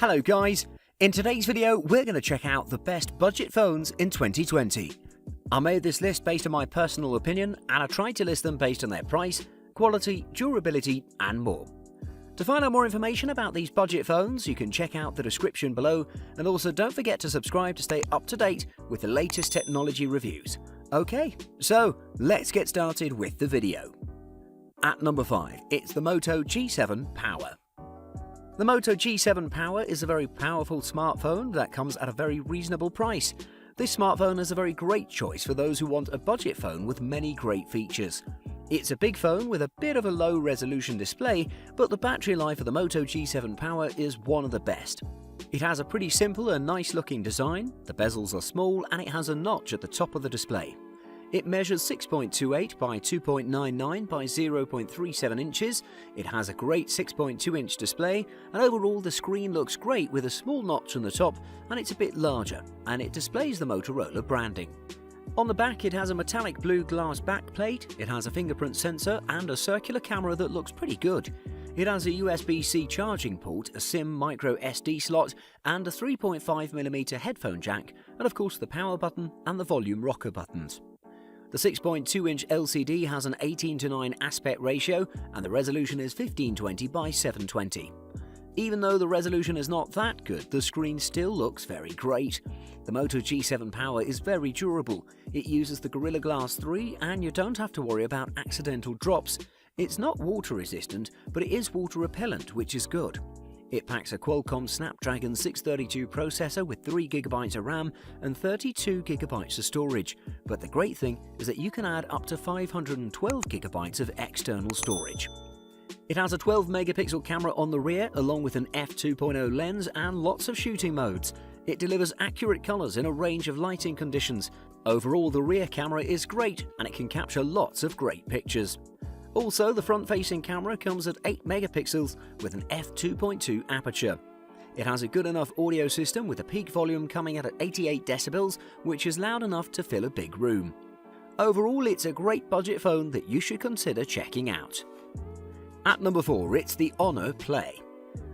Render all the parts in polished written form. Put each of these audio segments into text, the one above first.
Hello guys, in today's video we're going to check out the best budget phones in 2020. I made this list based on my personal opinion and I tried to list them based on their price, quality, durability and more. To find out more information about these budget phones, you can check out the description below, and also don't forget to subscribe to stay up to date with the latest technology reviews. Okay, so let's get started with the video. At number 5, it's the Moto G7 Power. The Moto G7 Power is a very powerful smartphone that comes at a very reasonable price. This smartphone is a very great choice for those who want a budget phone with many great features. It's a big phone with a bit of a low resolution display, but the battery life of the Moto G7 Power is one of the best. It has a pretty simple and nice looking design, the bezels are small and it has a notch at the top of the display. It measures 6.28 by 2.99 by 0.37 inches, it has a great 6.2-inch display, and overall the screen looks great with a small notch on the top and it's a bit larger, and it displays the Motorola branding. On the back it has a metallic blue glass backplate, it has a fingerprint sensor and a circular camera that looks pretty good. It has a USB-C charging port, a SIM micro SD slot and a 3.5mm headphone jack, and of course the power button and the volume rocker buttons. The 6.2-inch LCD has an 18:9 aspect ratio and the resolution is 1520 by 720. Even though the resolution is not that good, the screen still looks very great. The Moto G7 Power is very durable. It uses the Gorilla Glass 3 and you don't have to worry about accidental drops. It's not water resistant, but it is water repellent, which is good. It packs a Qualcomm Snapdragon 632 processor with 3GB of RAM and 32GB of storage, but the great thing is that you can add up to 512GB of external storage. It has a 12-megapixel camera on the rear along with an f2.0 lens and lots of shooting modes. It delivers accurate colors in a range of lighting conditions. Overall, the rear camera is great and it can capture lots of great pictures. Also, the front-facing camera comes at 8 megapixels with an f2.2 aperture. It has a good enough audio system with a peak volume coming at 88 decibels, which is loud enough to fill a big room. Overall, it's a great budget phone that you should consider checking out. At number 4, it's the Honor Play.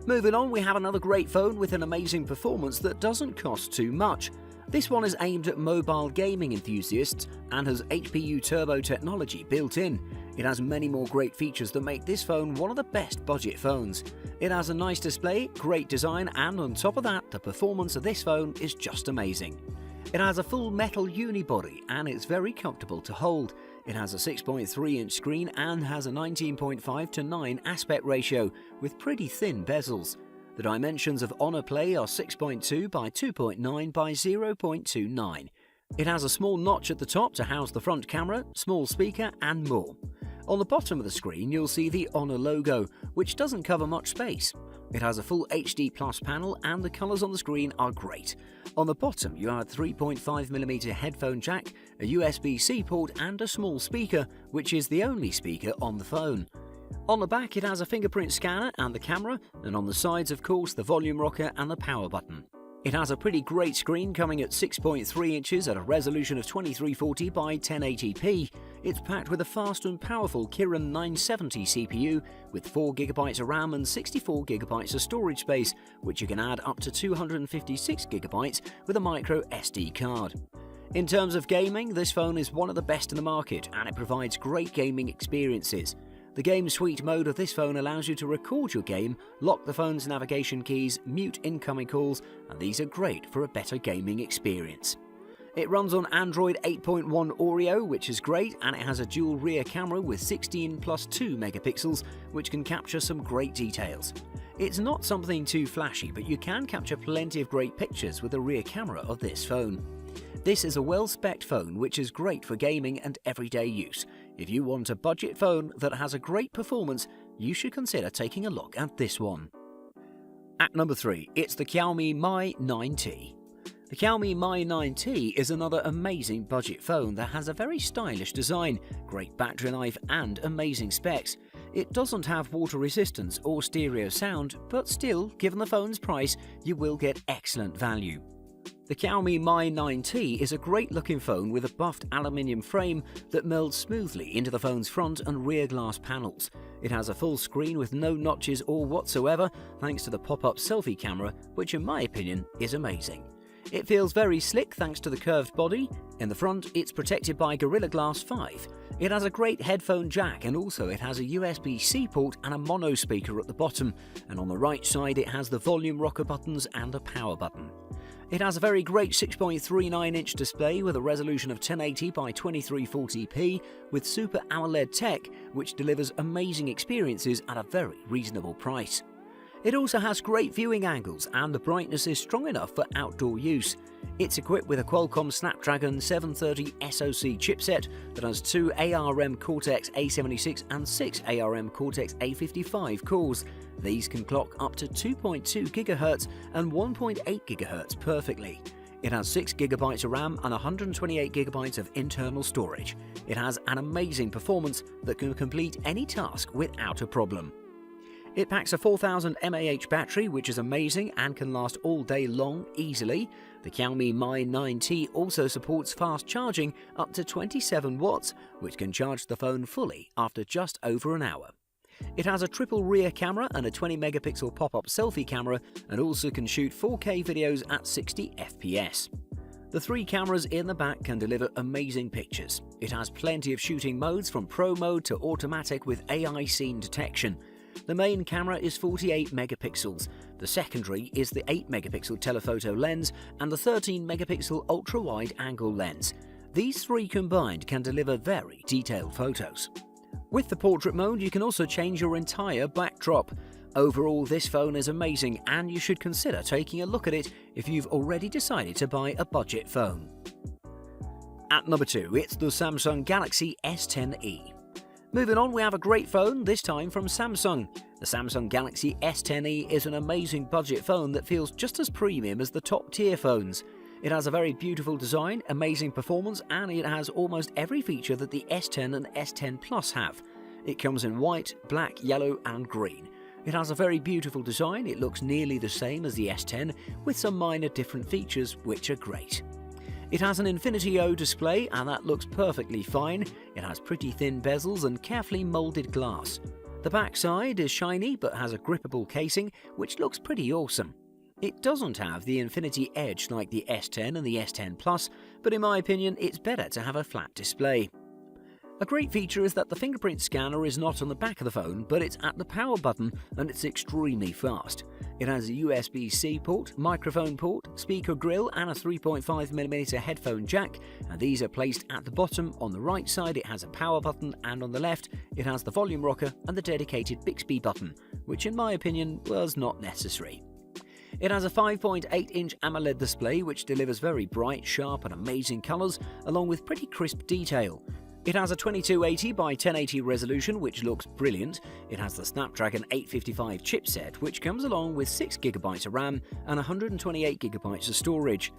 Moving on, we have another great phone with an amazing performance that doesn't cost too much. This one is aimed at mobile gaming enthusiasts and has HPU turbo technology built in. It has many more great features that make this phone one of the best budget phones. It has a nice display, great design, and on top of that, the performance of this phone is just amazing. It has a full metal unibody and it's very comfortable to hold. It has a 6.3-inch screen and has a 19.5:9 aspect ratio with pretty thin bezels. The dimensions of Honor Play are 6.2 by 2.9 by 0.29. It has a small notch at the top to house the front camera, small speaker and more. On the bottom of the screen you'll see the Honor logo, which doesn't cover much space. It has a full HD Plus panel and the colours on the screen are great. On the bottom you have a 3.5mm headphone jack, a USB-C port and a small speaker, which is the only speaker on the phone. On the back it has a fingerprint scanner and the camera, and on the sides of course the volume rocker and the power button. It has a pretty great screen coming at 6.3 inches at a resolution of 2340 by 1080p. It's packed with a fast and powerful Kirin 970 CPU with 4GB of RAM and 64GB of storage space, which you can add up to 256GB with a micro SD card. In terms of gaming, this phone is one of the best in the market and it provides great gaming experiences. The Game Suite mode of this phone allows you to record your game, lock the phone's navigation keys, mute incoming calls, and these are great for a better gaming experience. It runs on Android 8.1 Oreo, which is great, and it has a dual rear camera with 16 plus 2 megapixels, which can capture some great details. It's not something too flashy, but you can capture plenty of great pictures with the rear camera of this phone. This is a well-spec'd phone which is great for gaming and everyday use. If you want a budget phone that has a great performance, you should consider taking a look at this one. At number 3, it's the Xiaomi Mi 90. The Xiaomi Mi 90 is another amazing budget phone that has a very stylish design, great battery life and amazing specs. It doesn't have water resistance or stereo sound, but still, given the phone's price, you will get excellent value. The Xiaomi Mi 90 is a great looking phone with a buffed aluminium frame that melds smoothly into the phone's front and rear glass panels. It has a full screen with no notches or whatsoever thanks to the pop-up selfie camera, which in my opinion is amazing. It feels very slick thanks to the curved body. In the front, it's protected by Gorilla Glass 5. It has a great headphone jack, and also it has a USB-C port and a mono speaker at the bottom, and on the right side it has the volume rocker buttons and a power button. It has a very great 6.39-inch display with a resolution of 1080 by 2340p with Super AMOLED tech, which delivers amazing experiences at a very reasonable price. It also has great viewing angles and the brightness is strong enough for outdoor use. It's equipped with a Qualcomm Snapdragon 730 SoC chipset that has 2 ARM Cortex-A76 and 6 ARM Cortex-A55 cores. These can clock up to 2.2 GHz and 1.8 GHz perfectly. It has 6 GB of RAM and 128 GB of internal storage. It has an amazing performance that can complete any task without a problem. It packs a 4000 mAh battery, which is amazing and can last all day long easily. The Xiaomi Mi 90 also supports fast charging up to 27 watts, which can charge the phone fully after just over an hour. It has a triple rear camera and a 20 megapixel pop-up selfie camera, and also can shoot 4K videos at 60 FPS. The 3 cameras in the back can deliver amazing pictures. It has plenty of shooting modes from Pro mode to automatic with AI scene detection. The main camera is 48 megapixels, the secondary is the 8 megapixel telephoto lens and the 13 megapixel ultra-wide angle lens. These 3 combined can deliver very detailed photos. With the portrait mode, you can also change your entire backdrop. Overall, this phone is amazing and you should consider taking a look at it if you've already decided to buy a budget phone. At number 2, it's the Samsung Galaxy S10e. Moving on, we have a great phone, this time from Samsung. The Samsung Galaxy S10e is an amazing budget phone that feels just as premium as the top-tier phones. It has a very beautiful design, amazing performance, and it has almost every feature that the S10 and S10 Plus have. It comes in white, black, yellow, and green. It has a very beautiful design, it looks nearly the same as the S10, with some minor different features which are great. It has an Infinity O display and that looks perfectly fine. It has pretty thin bezels and carefully moulded glass. The back side is shiny but has a grippable casing which looks pretty awesome. It doesn't have the Infinity Edge like the S10 and the S10 Plus, but in my opinion it's better to have a flat display. A great feature is that the fingerprint scanner is not on the back of the phone, but it's at the power button and it's extremely fast. It has a USB-C port, microphone port, speaker grill and a 3.5mm headphone jack, and these are placed at the bottom. On the right side it has a power button and on the left it has the volume rocker and the dedicated Bixby button, which in my opinion was not necessary. It has a 5.8-inch AMOLED display which delivers very bright, sharp and amazing colours along with pretty crisp detail. It has a 2280 by 1080 resolution which looks brilliant. It has the Snapdragon 855 chipset which comes along with 6GB of RAM and 128GB of storage.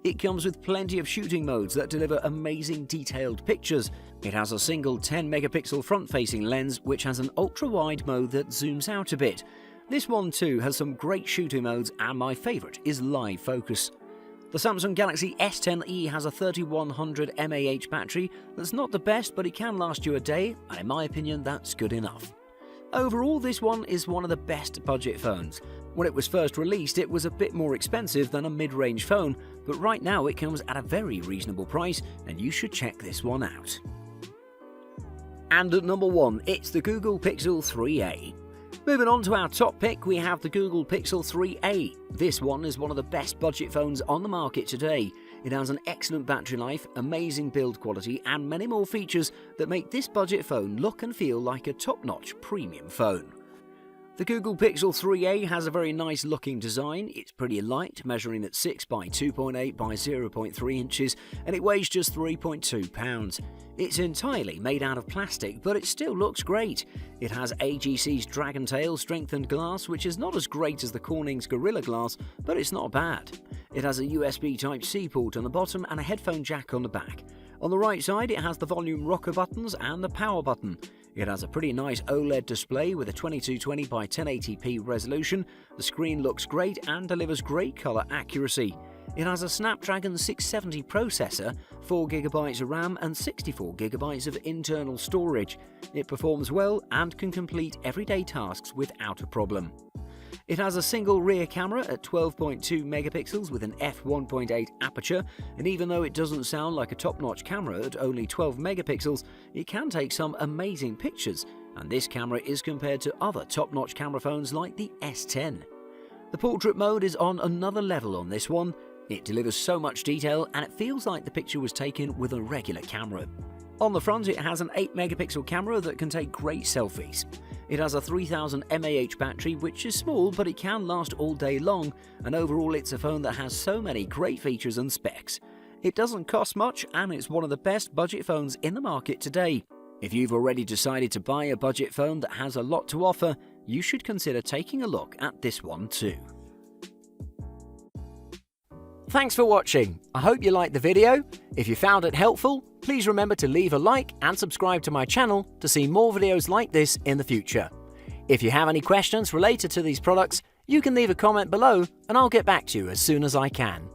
It comes with plenty of shooting modes that deliver amazing detailed pictures. It has a single 10 megapixel front-facing lens which has an ultra-wide mode that zooms out a bit. This one too has some great shooting modes and my favourite is live focus. The Samsung Galaxy S10e has a 3100 mAh battery that's not the best, but it can last you a day, and in my opinion that's good enough. Overall, this one is one of the best budget phones. When it was first released it was a bit more expensive than a mid-range phone, but right now it comes at a very reasonable price and you should check this one out. And at number 1, it's the Google Pixel 3a. Moving on to our top pick, we have the Google Pixel 3a. This one is one of the best budget phones on the market today. It has an excellent battery life, amazing build quality and many more features that make this budget phone look and feel like a top-notch premium phone. The Google Pixel 3a has a very nice looking design. It's pretty light, measuring at 6 by 2.8 by 0.3 inches, and it weighs just 3.2 pounds. It's entirely made out of plastic, but it still looks great. It has AGC's Dragontail strengthened glass, which is not as great as the Corning's Gorilla Glass, but it's not bad. It has a USB Type-C port on the bottom and a headphone jack on the back. On the right side it has the volume rocker buttons and the power button. It has a pretty nice OLED display with a 2220 by 1080p resolution. The screen looks great and delivers great colour accuracy. It has a Snapdragon 670 processor, 4GB of RAM and 64GB of internal storage. It performs well and can complete everyday tasks without a problem. It has a single rear camera at 12.2 megapixels with an f1.8 aperture, and even though it doesn't sound like a top-notch camera at only 12 megapixels, it can take some amazing pictures, and this camera is compared to other top-notch camera phones like the S10. The portrait mode is on another level on this one. It delivers so much detail and it feels like the picture was taken with a regular camera. On the front it has an 8 megapixel camera that can take great selfies. It has a 3000 mAh battery, which is small but it can last all day long, and overall it's a phone that has so many great features and specs. It doesn't cost much and it's one of the best budget phones in the market today. If you've already decided to buy a budget phone that has a lot to offer, you should consider taking a look at this one too. Thanks for watching. I hope you liked the video. If you found it helpful, please remember to leave a like and subscribe to my channel to see more videos like this in the future. If you have any questions related to these products, you can leave a comment below and I'll get back to you as soon as I can.